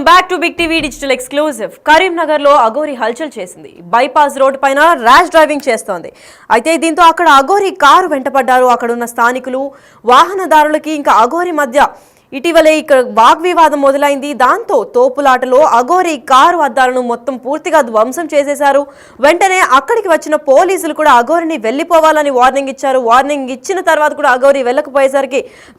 Back to big TV digital exclusive. Karimnagar లో అఘోరి హల్చల్ చేసింది. బైపాస్ రోడ్ పైన ర్యాష్ డ్రైవింగ్ చేస్తోంది. అయితే దీంతో అక్కడ అఘోరి కారు వెంటపడ్డారు అక్కడున్న స్థానికులు. వాహనదారులకి ఇంకా అఘోరి మధ్య ఇటీవలే ఇక్కడ వాగ్వివాదం మొదలైంది. దాంతో తోపులాటలో అఘోరి కారు అద్దాలను మొత్తం పూర్తిగా ధ్వంసం చేసేశారు. వెంటనే అక్కడికి వచ్చిన పోలీసులు కూడా అఘోరిని వెళ్లిపోవాలని వార్నింగ్ ఇచ్చారు. వార్నింగ్ ఇచ్చిన తర్వాత కూడా అఘోరి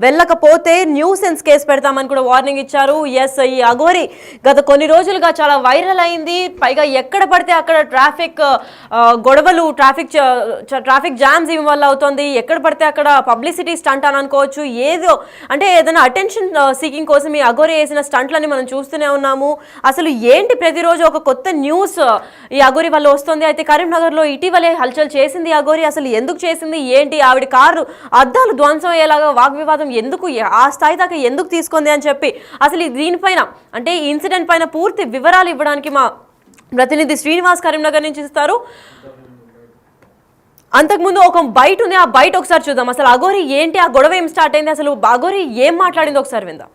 వెళ్ళకపోతే న్యూసెన్స్ కేసు పెడతామని కూడా వార్నింగ్ ఇచ్చారు. ఎస్, ఈ అఘోరి గత కొన్ని రోజులుగా చాలా వైరల్ అయింది. పైగా ఎక్కడ పడితే అక్కడ ట్రాఫిక్ గొడవలు, ట్రాఫిక్ జామ్స్ ఇవి వల్ల అవుతుంది. ఎక్కడ పడితే అక్కడ పబ్లిసిటీ స్టంట్ అని అనుకోవచ్చు. ఏదైనా అటెన్షన్ సీకింగ్ కోసం ఈ అఘోరి వేసిన స్టంట్లని మనం చూస్తూనే ఉన్నాము. అసలు ఏంటి ప్రతిరోజు ఒక కొత్త న్యూస్ ఈ అఘోరి వల్ల వస్తుంది. అయితే కరీంనగర్లో ఇటీవలే హల్చల్ చేసింది అఘోరి. అసలు ఎందుకు చేసింది, ఏంటి, ఆవిడ కారు అద్దాలు ధ్వంసం అయ్యేలాగా వాగ్వివాదం ఎందుకు, ఆ స్థాయి దాకా ఎందుకు తీసుకుంది అని చెప్పి అసలు దీనిపైన ఈ ఇన్సిడెంట్ పైన పూర్తి వివరాలు ఇవ్వడానికి మా ప్రతినిధి శ్రీనివాస్ కరీంనగర్ నుంచి ఇస్తారు. అంతకుముందు ఒక బైట్ ఉంది, ఆ బైట్ ఒకసారి చూద్దాం. అసలు అఘోరి ఏంటి, ఆ గొడవ ఏం స్టార్ట్ అయింది, అసలు అఘోరి ఏం మాట్లాడింది ఒకసారి విందాం.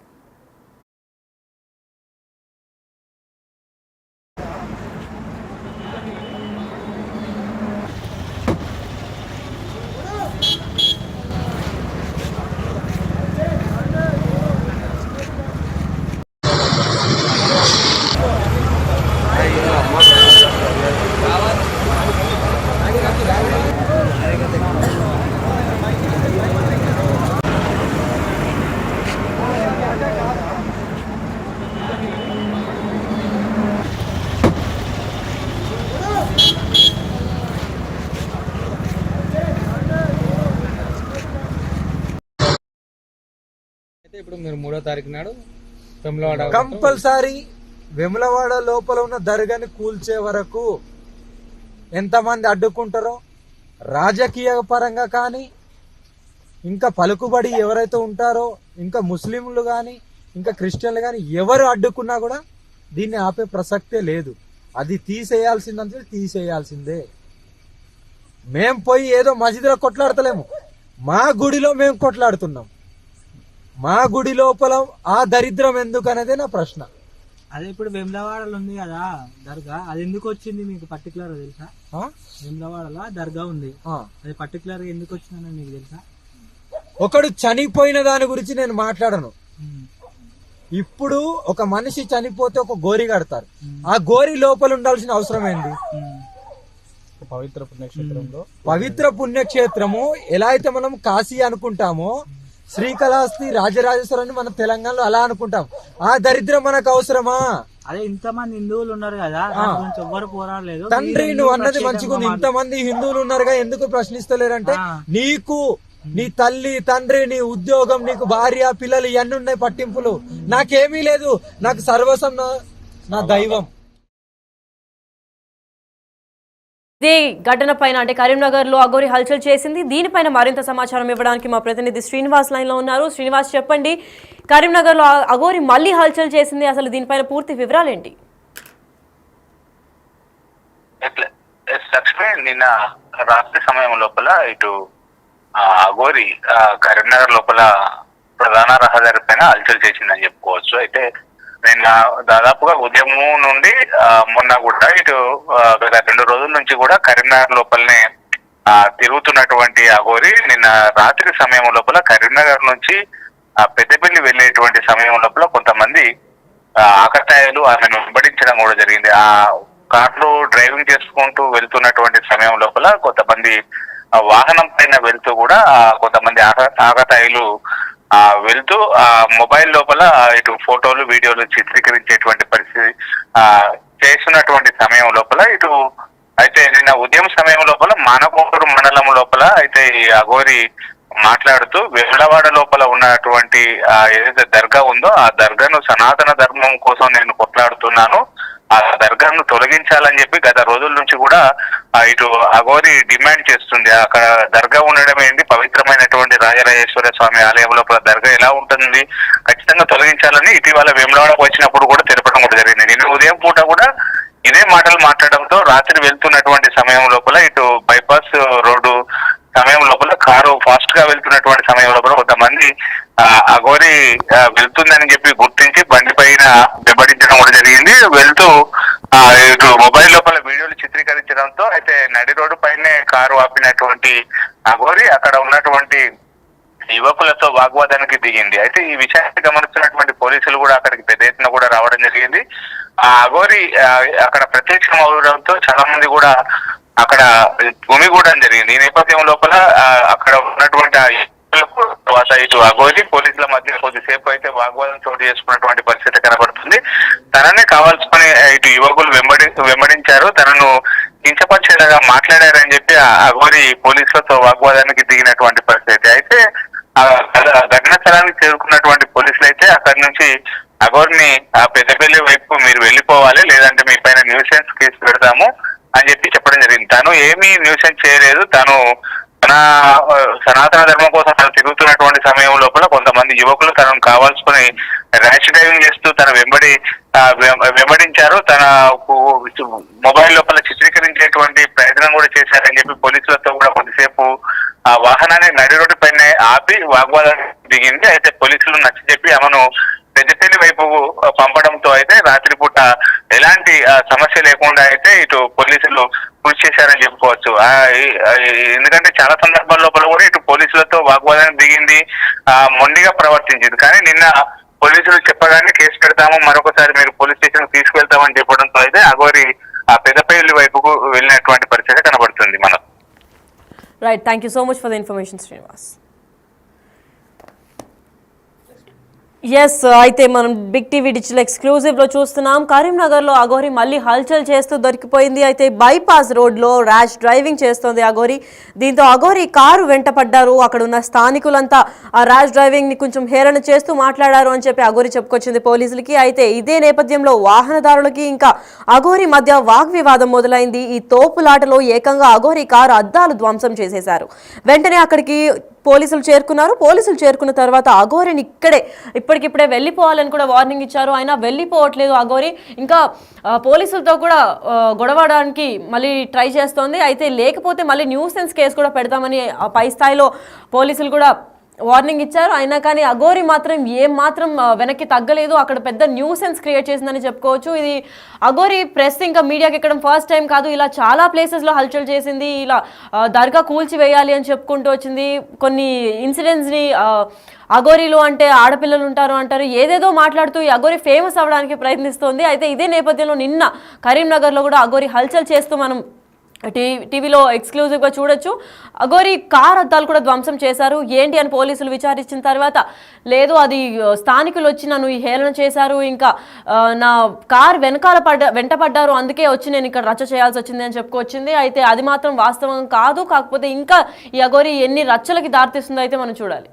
ఇప్పుడు మీరు 3వ తారీఖు నాడు వెములవాడ కంపల్సరీ వెములవాడ లోపల ఉన్న దర్గాని కూల్చే వరకు ఎంతమంది అడ్డుకుంటారో రాజకీయ పరంగా కానీ, ఇంకా పలుకుబడి ఎవరైతే ఉంటారో, ఇంకా ముస్లింలు కానీ, ఇంకా క్రిస్టియన్లు కానీ ఎవరు అడ్డుకున్నా కూడా దీన్ని ఆపే ప్రసక్తే లేదు. అది తీసేయాల్సిందంటే తీసేయాల్సిందే. మేం పోయి ఏదో మసీదులో కొట్లాడతలేము, మా గుడిలో మేము కొట్లాడుతున్నాం. మా గుడి లోపల ఆ దరిద్రం ఎందుకు అనేదే నా ప్రశ్న. అదే ఇప్పుడు వేములవాడలో ఉంది కదా దర్గా, అది ఎందుకు వచ్చింది మీకు పర్టికులర్ తెలుసా? వేములవాడలో దర్గా ఉంది, అది పర్టికులర్ గా ఎందుకు వచ్చిందని మీకు తెలుసా? ఒకడు చనిపోయిన దాని గురించి నేను మాట్లాడను. ఇప్పుడు ఒక మనిషి చనిపోతే ఒక గోరి కడతారు, ఆ గోరి లోపల ఉండాల్సిన అవసరం ఏంది? పవిత్ర పుణ్యక్షేత్రము ఎలా అయితే మనం కాశీ అనుకుంటామో, శ్రీకాళహస్తి, రాజరాజేశ్వరాన్ని మన తెలంగాణలో అలా అనుకుంటాం. ఆ దరిద్రం మనకు అవసరమా? అదే ఇంతమంది హిందువులు ఉన్నారు కదా, ఎవ్వరు పోరాడలేదు. తండ్రి నువ్వు అన్నది మంచిగుంది, ఇంతమంది హిందువులు ఉన్నారుగా ఎందుకు ప్రశ్నిస్తలేరంటే, నీకు నీ తల్లి, తండ్రి, నీ ఉద్యోగం, నీకు భార్య, పిల్లలు ఇవన్నీ ఉన్నాయి పట్టింపులు. నాకేమీ లేదు, నాకు సర్వస్వం నా దైవం. ఇదే ఘటన పైన కరీంనగర్ లో అఘోరి హల్చల్ చేసింది. దీనిపైన మరింత సమాచారం ఇవ్వడానికి మా ప్రతినిధి శ్రీనివాస్ లైన్ లో ఉన్నారు. శ్రీనివాస్, చెప్పండి, కరీంనగర్ లో అఘోరి మళ్ళీ హల్చల్ చేసింది, అసలు దీనిపైన పూర్తి వివరాలు ఏంటి? లక్ష్మి, నిన్న రాత్రి సమయం లోపల ఇటు అఘోరి కరీంనగర్ లోపల ప్రధాన రహదారి పైన హల్చల్ చేసిందని చెప్పుకోవచ్చు. అయితే నిన్న దాదాపుగా ఉదయం నుండి మొన్న కూడా ఇటు గత 2 రోజుల నుంచి కూడా కరీంనగర్ లోపలనే తిరుగుతున్నటువంటి అఘోరి నిన్న రాత్రి సమయం లోపల కరీంనగర్ నుంచి పెద్దపల్లి వెళ్లేటువంటి సమయం లోపల కొంతమంది ఆకతాయిలు ఆమెను వెంబడించడం కూడా జరిగింది. ఆ కార్లో డ్రైవింగ్ చేసుకుంటూ వెళ్తున్నటువంటి సమయం లోపల కొంతమంది వాహనం పైన వెళ్తూ కూడా కొంతమంది ఆకతాయిలు వెళ్తూ ఆ మొబైల్ లోపల ఇటు ఫోటోలు, వీడియోలు చిత్రీకరించేటువంటి పరిస్థితి చేస్తున్నటువంటి సమయం లోపల ఇటు అయితే నిన్న ఉదయం సమయం లోపల మానకొండూరు మండలం లోపల అయితే ఈ అఘోరి మాట్లాడుతూ వెములవాడ లోపల ఉన్నటువంటి ఏదైతే దర్గా ఉందో ఆ దర్గాను సనాతన ధర్మం కోసం నేను కొట్లాడుతున్నాను, ఆ దర్గాను తొలగించాలని చెప్పి గత రోజుల నుంచి కూడా ఇటు అఘోరి డిమాండ్ చేస్తుంది. అక్కడ దర్గా ఉండడం ఏంటి, పవిత్రమైనటువంటి రాజరాజేశ్వర స్వామి ఆలయం లోపల దర్గా ఎలా ఉంటుంది, ఖచ్చితంగా తొలగించాలని ఇటీవల వేములవాడకు వచ్చినప్పుడు కూడా తెలపడం కూడా జరిగింది. నిన్న ఉదయం పూట కూడా ఇదే మాటలు మాట్లాడడంతో రాత్రి వెళ్తున్నటువంటి సమయం లోపల ఇటు బైపాస్ రోడ్డు సమయం లోపల కారు ఫాస్ట్ గా వెళ్తున్నటువంటి సమయం లోపల కొంతమంది అఘోరి వెళ్తుందని చెప్పి గుర్తించి బండి పైన వెంబడించడం కూడా జరిగింది. వెళ్తూ ఇటు మొబైల్ లోపల వీడియోలు చిత్రీకరించడంతో అయితే నడి రోడ్డు పైనే కారు ఆపినటువంటి అఘోరి అక్కడ ఉన్నటువంటి యువకులతో వాగ్వాదానికి దిగింది. అయితే ఈ విషయాన్ని గమనిస్తున్నటువంటి పోలీసులు కూడా అక్కడికి పెద్ద ఎత్తున కూడా రావడం జరిగింది. ఆ అఘోరి అక్కడ ప్రత్యక్షం అవడంతో చాలా మంది కూడా అక్కడ గుమిగూడడం జరిగింది. ఈ నేపథ్యం లోపల అక్కడ ఉన్నటువంటి తర్వాత ఇటు అఘోరి పోలీసుల మధ్య కొద్దిసేపు అయితే వాగ్వాదం చోటు చేసుకున్నటువంటి పరిస్థితి కనబడుతుంది. తననే కావాల్సుకుని ఇటు యువకులు వెంబడించారు, తనను కించపరిచేలాగా మాట్లాడారని చెప్పి అఘోరి పోలీసులతో వాగ్వాదానికి దిగినటువంటి పరిస్థితి. అయితే ఘటనా స్థలానికి చేరుకున్నటువంటి పోలీసులు అయితే అక్కడి నుంచి అఘోరిని పెద్దపల్లి వైపు మీరు వెళ్ళిపోవాలి, లేదంటే మీ పైన న్యూసెన్స్ కేసు పెడతాము అని చెప్పడం జరిగింది. తను ఏమీ న్యూసెన్స్ చేయలేదు. తను తన సనాతన ధర్మం కోసం తను తిరుగుతున్నటువంటి సమయం లోపల కొంతమంది యువకులు తనను కావాల్సుకుని ర్యాష్ డ్రైవింగ్ చేస్తూ తన వెంబడించారు. తన మొబైల్ లోపల చిత్రీకరించేటువంటి ప్రయత్నం కూడా చేశారని చెప్పి పోలీసులతో కూడా కొద్దిసేపు ఆ వాహనాన్ని నడి రోడ్డు పైన ఆపి వాగ్వాదం దిగింది. అయితే పోలీసులు నచ్చజెప్పి ఆమెను పెద్దపల్లి వైపు పంపడంతో అయితే రాత్రిపూట ఎలాంటి సమస్య లేకుండా అయితే ఇటు పోలీసులు కృషి చేశారని చెప్పుకోవచ్చు. ఎందుకంటే చాలా సందర్భాల లోపల కూడా ఇటు పోలీసులతో వాగ్వాదానికి దిగింది, మొండిగా ప్రవర్తించింది. కానీ నిన్న పోలీసులు చెప్పగానే కేసు పెడతాము, మరొకసారి మీరు పోలీస్ స్టేషన్ తీసుకెళ్తామని చెప్పడంతో అయితే అఘోరి పెద్దపల్లి వైపుకు వెళ్ళినటువంటి పరిస్థితి కనబడుతుంది మనకు. Right, thank you so much for the information Srinivas. Yes, అయితే మనం బిగ్ టీవీ డిజిటల్ ఎక్స్క్లూజివ్లో చూస్తున్నాం. కరీంనగర్లో అఘోరి మళ్ళీ హల్చల్ చేస్తూ దొరికిపోయింది. అయితే బైపాస్ రోడ్లో ర్యాష్ డ్రైవింగ్ చేస్తోంది అఘోరి. దీంతో అఘోరి కారు వెంట పడ్డారు. అక్కడ ఉన్న స్థానికులంతా ఆ ర్యాష్ డ్రైవింగ్ని కొంచెం హేళన చేస్తూ మాట్లాడారు అని చెప్పి అఘోరి చెప్పుకొచ్చింది పోలీసులకి. అయితే ఇదే నేపథ్యంలో వాహనదారులకి ఇంకా అఘోరి మధ్య వాగ్వివాదం మొదలైంది. ఈ తోపులాటలో ఏకంగా అఘోరి కారు అద్దాలు ధ్వంసం చేసేశారు. వెంటనే అక్కడికి పోలీసులు చేరుకున్నారు. పోలీసులు చేరుకున్న తర్వాత అఘోరిని ఇప్పటికిప్పుడే వెళ్ళిపోవాలని కూడా వార్నింగ్ ఇచ్చారు. అయినా వెళ్ళిపోవట్లేదు అఘోరి. ఇంకా పోలీసులతో కూడా గొడవడానికి మళ్ళీ ట్రై చేస్తోంది. అయితే లేకపోతే మళ్ళీ న్యూసెన్స్ కేసు కూడా పెడతామని పై స్థాయిలో పోలీసులు కూడా వార్నింగ్ ఇచ్చారు. అయినా కానీ అఘోరి మాత్రం ఏమాత్రం వెనక్కి తగ్గలేదు. అక్కడ పెద్ద న్యూసెన్స్ క్రియేట్ చేసిందని చెప్పుకోవచ్చు. ఇది అఘోరి ప్రెస్ ఇంకా మీడియాకి ఎక్కడం ఫస్ట్ టైం కాదు. ఇలా చాలా ప్లేసెస్లో హల్చల్ చేసింది. ఇలా దర్గా కూల్చివేయాలి అని చెప్పుకుంటూ వచ్చింది. కొన్ని ఇన్సిడెంట్స్ని అఘోరీలు అంటే ఆడపిల్లలు ఉంటారు అంటారు, ఏదేదో మాట్లాడుతూ ఈ అఘోరి ఫేమస్ అవ్వడానికి ప్రయత్నిస్తోంది. అయితే ఇదే నేపథ్యంలో నిన్న కరీంనగర్లో కూడా అఘోరి హల్చల్ చేస్తూ మనం టీవీలో ఎక్స్క్లూజివ్గా చూడొచ్చు. అఘోరి కార్ అద్దాలు కూడా ధ్వంసం చేశారు. ఏంటి అని పోలీసులు విచారించిన తర్వాత లేదు, అది స్థానికులు వచ్చి నన్ను ఈ హేళన చేశారు, ఇంకా నా కార్ వెంట పడ్డారు, అందుకే వచ్చి నేను ఇక్కడ రచ్చ చేయాల్సి వచ్చింది అని చెప్పుకొచ్చింది. అయితే అది మాత్రం వాస్తవం కాదు. కాకపోతే ఇంకా ఈ అఘోరి ఎన్ని రచ్చలకి దారితీస్తుందో అయితే మనం చూడాలి.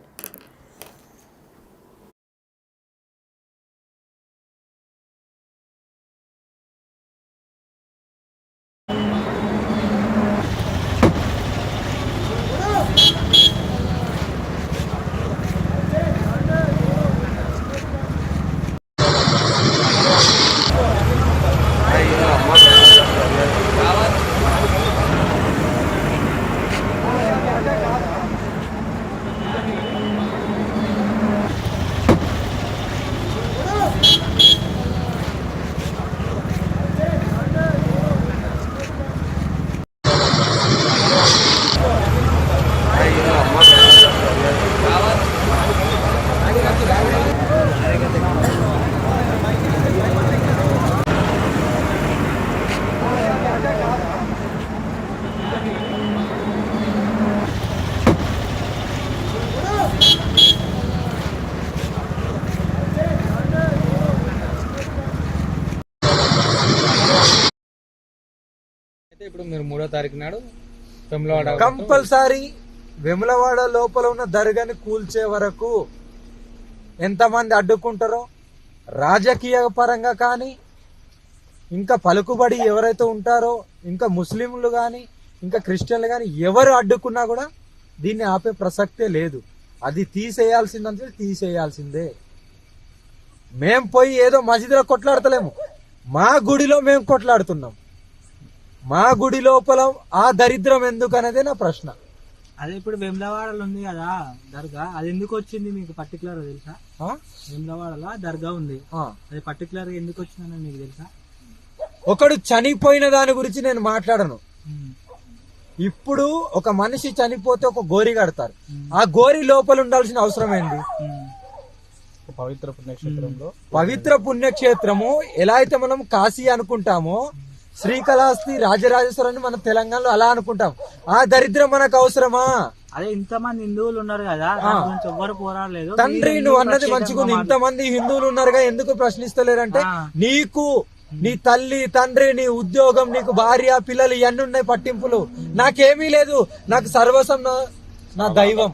ఇప్పుడు మీరు 3వ తారీఖు నాడు వెములవాడ కంపల్సరీ వెములవాడ లోపల ఉన్న దర్గాని కూల్చే వరకు ఎంతమంది అడ్డుకుంటారో రాజకీయ పరంగా కానీ ఇంకా పలుకుబడి ఎవరైతే ఉంటారో ఇంకా ముస్లింలు కానీ ఇంకా క్రిస్టియన్లు కానీ ఎవరు అడ్డుకున్నా కూడా దీన్ని ఆపే ప్రసక్తే లేదు. అది తీసేయాల్సిందంటే తీసేయాల్సిందే. మేం పోయి ఏదో మసీదులో కొట్లాడతలేము, మా గుడిలో మేము కొట్లాడుతున్నాం. మా గుడి లోపల ఆ దరిద్రం ఎందుకు అనేదే నా ప్రశ్న. అదే ఇప్పుడు వేములవాడలో ఉంది కదా దర్గా, అది ఎందుకు వచ్చింది మీకు పర్టికులర్ తెలుసా? వేములవాడలో దర్గా ఉంది, అది పర్టికులర్ గా ఎందుకు వచ్చిందని మీకు తెలుసా? ఒకడు చనిపోయిన దాని గురించి నేను మాట్లాడను. ఇప్పుడు ఒక మనిషి చనిపోతే ఒక గోరి కడతారు, ఆ గోరి లోపల ఉండాల్సిన అవసరం ఏంది? పవిత్ర పుణ్యక్షేత్రము ఎలా అయితే మనం కాశీ అనుకుంటామో, శ్రీకాళహస్తి రాజరాజేశ్వరాన్ని మన తెలంగాణలో అలా అనుకుంటాం. ఆ దరిద్రం మనకు అవసరమా? అదే ఇంతమంది హిందువులు ఉన్నారు కదా, దాని గురించి ఎవ్వరు పోరాడలేదు. తండ్రి నువ్వు అన్నది మంచిగుంది, ఇంతమంది హిందువులు ఉన్నారుగా ఎందుకు ప్రశ్నిస్తలేరంటే, నీకు నీ తల్లి తండ్రి నీ ఉద్యోగం నీకు భార్య పిల్లలు ఇవన్నీ ఉన్నాయి పట్టింపులు. నాకేమీ లేదు, నాకు సర్వస్వం నా దైవం.